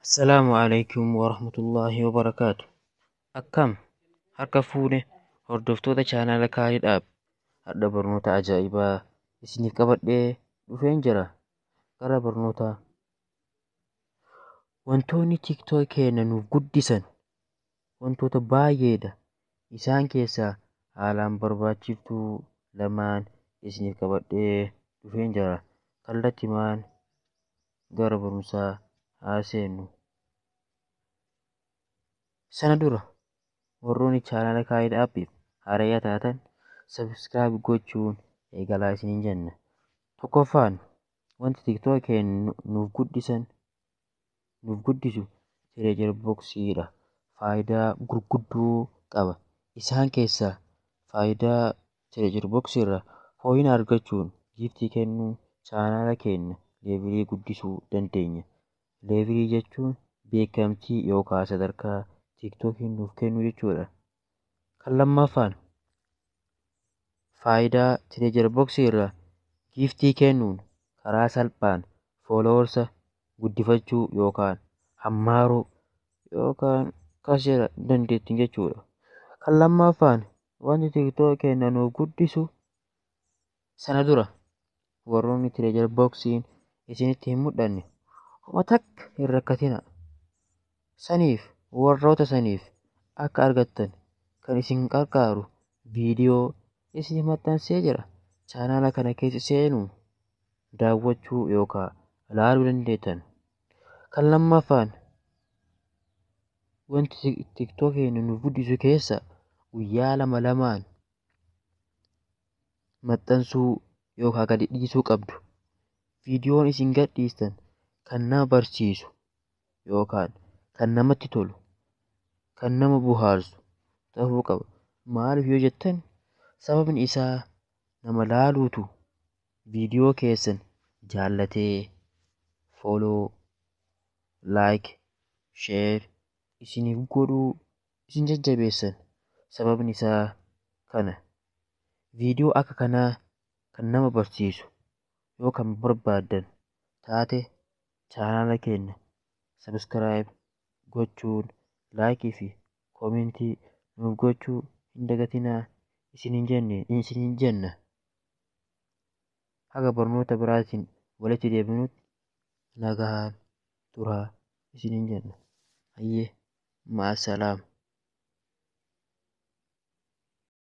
Assalaamu alaikum warahmatullahi wabarakaatu. Akkam harka fuune hordoftoota chaanala Kaaliidhaaf hadha barnoota ajaa'ibaa isiniif qabadhee dhufeen jira. Gara barnootaa wantoonni TikTok keenya nuuf guddisan wantoota baay'eedha. Isaan keessaa haalaan barbaachiftuu lamaan isiniif qabadhee dhufeen jira. Kallattimaan gara barumsaa haa seennu. Sana dura warroonni chaanala Kaaliidhaafiif haaraa taatan sabiskiraayib gochuun eegalaa isiniin jenna. Tokkoffaan wanti TikTok keenya nuuf guddisu Treasure Boxiidha. Faayidaa gurguddoo qaba. Isaan keessaa faayidaa Treasure Box irraa fooyyina argachuun giiftii kennuu chaanala keenya leevilii guddisuu dandeenya. Leevilii jechuun beekamtii yookaan sadarkaa TikTokiin nuuf kennu jechuudha. Kan lammaffaan faayidaa Treasure Box irraa giiftii kennuun karaa salphaan fooloworsa guddifachuu yookaan hammaaruu yookaan kasheera dandeettiin jechuudha. Kan lammaffaan wanti TikTok keenya nuuf guddisu sana dura warroonni Treasure Boxiin isinitti hin mul'anne homa takka hin rakkatina. Warroota saniif akka argattan kan isin gargaaru viidiyoo isin maxxansee jira. Chaanala kana keessa seenuu daawwachuu yookaan ilaaluu dandeettan. Kan lammaffaan wanti TikTok keenya nuuf guddisu keessa guyyaa lamaan maxxansuu yookaan gadi dhiisuu qabdu. Viidiyoon isin gadhiistan kan nama barsiisu yookaan kan namatti tolu kan nama bohaarsu ta'uu qaba. Maaliif yoo jettan sababni isaa nama laaluutu viidiyoo keessan jaallatee fooloo, laayik, sheer isiniif godhuu isin jajjabeessan. Sababni isaa kana viidiyoo akka kanaa kan nama barsiisu yoo kan barbaaddan taate chaanala keenya sabiskiraayib gochuun laayikii fi koomentii nuuf gochuu hin dagatinaa isiniin jenna. Haga barnoota biraatiin walitti deebinutti nagaan turaa isiniin jenna. Hayyee ma'asalaam.